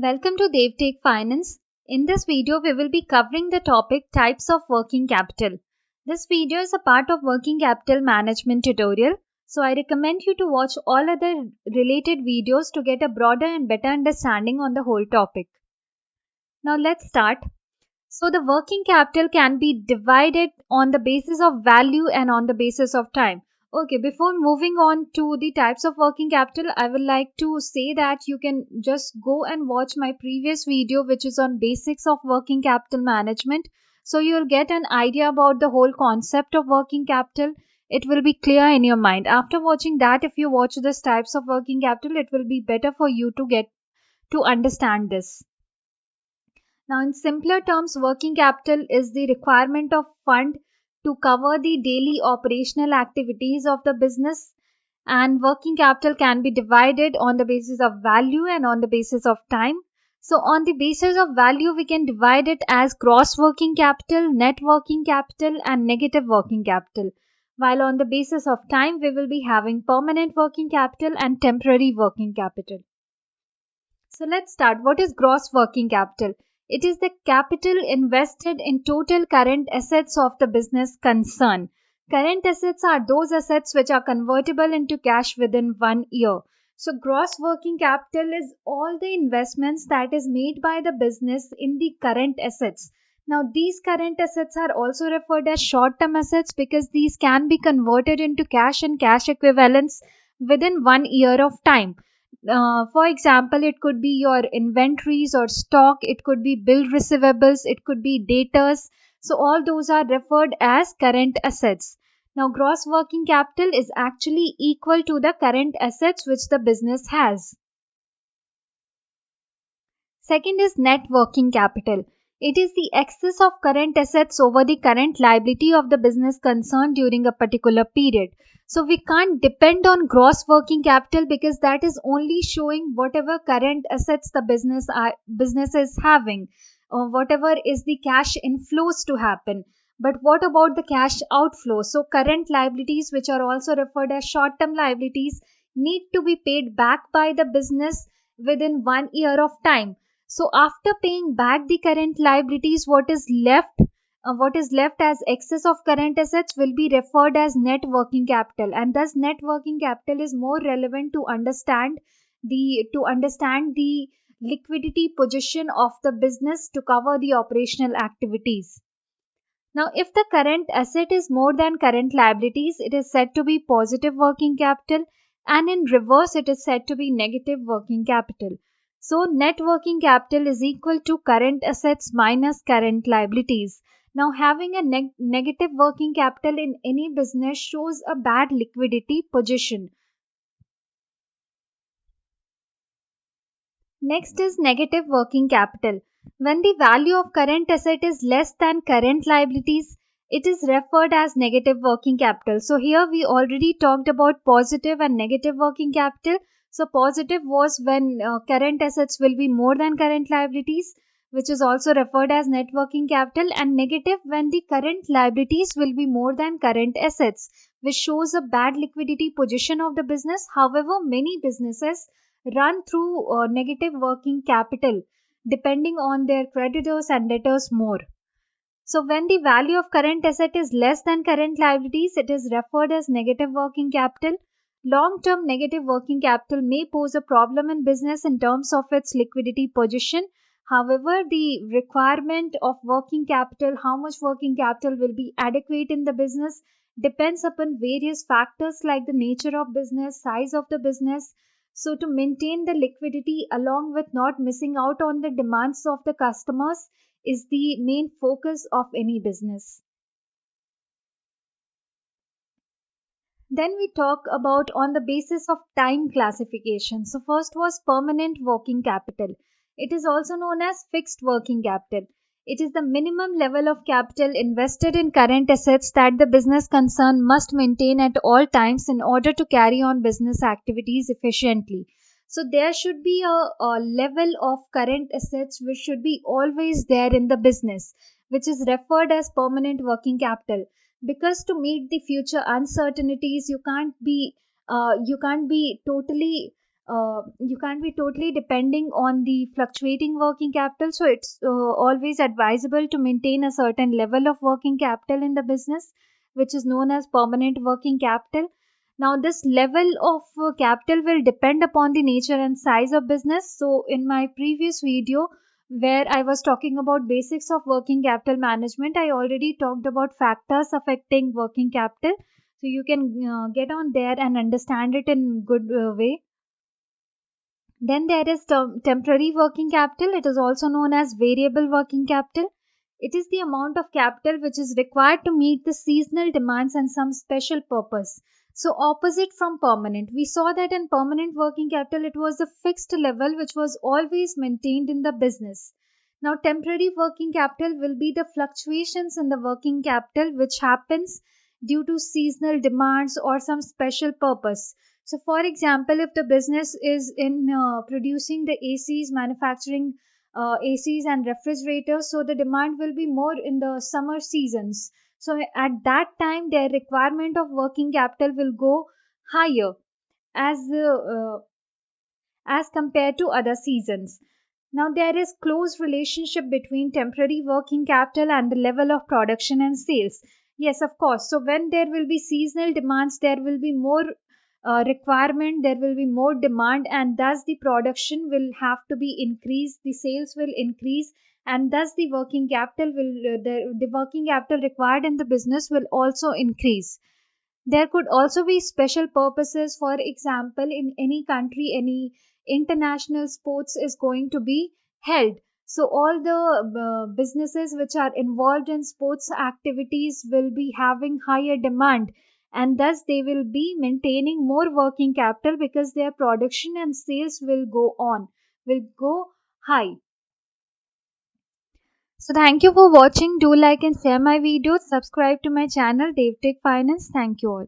Welcome to DevTech Finance. In this video, we will be covering the topic types of working capital. This video is a part of working capital management tutorial. So I recommend you to watch all other related videos to get a broader and better understanding on the whole topic. Now let's start. So the working capital can be divided on the basis of value and on the basis of time. Okay, before moving on to the types of working capital, I would like to say that you can just go and watch my previous video, which is on basics of working capital management. So you'll get an idea about the whole concept of working capital. It will be clear in your mind. After watching that, if you watch this types of working capital, it will be better for you to get to understand this. Now, in simpler terms, working capital is the requirement of fund to cover the daily operational activities of the business, and working capital can be divided on the basis of value and on the basis of time. So, on the basis of value, we can divide it as gross working capital, net working capital, and negative working capital. While on the basis of time, we will be having permanent working capital and temporary working capital. So let's start. What is gross working capital? It is the capital invested in total current assets of the business concern. Current assets are those assets which are convertible into cash within 1 year. So gross working capital is all the investments that is made by the business in the current assets. Now these current assets are also referred as short-term assets because these can be converted into cash and cash equivalents within 1 year of time. For example, it could be your inventories or stock, it could be bill receivables, it could be debtors. So all those are referred as current assets. Now gross working capital is actually equal to the current assets which the business has. Second is net working capital. It is the excess of current assets over the current liability of the business concerned during a particular period. So we can't depend on gross working capital because that is only showing whatever current assets the business is having, or whatever is the cash inflows to happen. But what about the cash outflow? So current liabilities, which are also referred as short-term liabilities, need to be paid back by the business within 1 year of time. So after paying back the current liabilities, what is left as excess of current assets will be referred as net working capital, and thus net working capital is more relevant to understand the liquidity position of the business to cover the operational activities. Now, if the current asset is more than current liabilities, it is said to be positive working capital, and in reverse, it is said to be negative working capital. So, net working capital is equal to current assets minus current liabilities. Now, having a negative working capital in any business shows a bad liquidity position. Next is negative working capital. When the value of current asset is less than current liabilities, it is referred as negative working capital. So here we already talked about positive and negative working capital. So positive was when current assets will be more than current liabilities, which is also referred as net working capital, and negative when the current liabilities will be more than current assets, which shows a bad liquidity position of the business. However, many businesses run through negative working capital depending on their creditors and debtors more. So when the value of current asset is less than current liabilities, it is referred as negative working capital. Long-term negative working capital may pose a problem in business in terms of its liquidity position. However, the requirement of working capital, how much working capital will be adequate in the business, depends upon various factors like the nature of business, size of the business. So to maintain the liquidity along with not missing out on the demands of the customers is the main focus of any business. Then we talk about on the basis of time classification. So first was permanent working capital. It is also known as fixed working capital. It is the minimum level of capital invested in current assets that the business concern must maintain at all times in order to carry on business activities efficiently. So there should be a level of current assets which should be always there in the business, which is referred as permanent working capital. Because to meet the future uncertainties, you can't be totally you can't be totally depending on the fluctuating working capital. So it's always advisable to maintain a certain level of working capital in the business, which is known as permanent working capital. Now, this level of capital will depend upon the nature and size of business. So, in my previous video, where I was talking about basics of working capital management, I already talked about factors affecting working capital. So, you can get on there and understand it in good way. Then there is temporary working capital. It is also known as variable working capital. It is the amount of capital which is required to meet the seasonal demands and some special purpose. So, opposite from permanent, we saw that in permanent working capital, it was a fixed level which was always maintained in the business. Now, temporary working capital will be the fluctuations in the working capital which happens due to seasonal demands or some special purpose. So, for example, if the business is in producing the ACs, manufacturing ACs and refrigerators, so the demand will be more in the summer seasons. So, at that time, their requirement of working capital will go higher as as compared to other seasons. Now, there is close relationship between temporary working capital and the level of production and sales. Yes, of course. So, when there will be seasonal demands, there will be more requirement, there will be more demand, and thus the production will have to be increased, the sales will increase, and thus the working capital will the working capital required in the business will also increase. There could also be special purposes. For example, in any country, any international sports is going to be held. So, all the businesses which are involved in sports activities will be having higher demand, and thus they will be maintaining more working capital because their production and sales will go high. So, thank you for watching. Do like and share my videos. Subscribe to my channel, DaveTech Finance. Thank you all.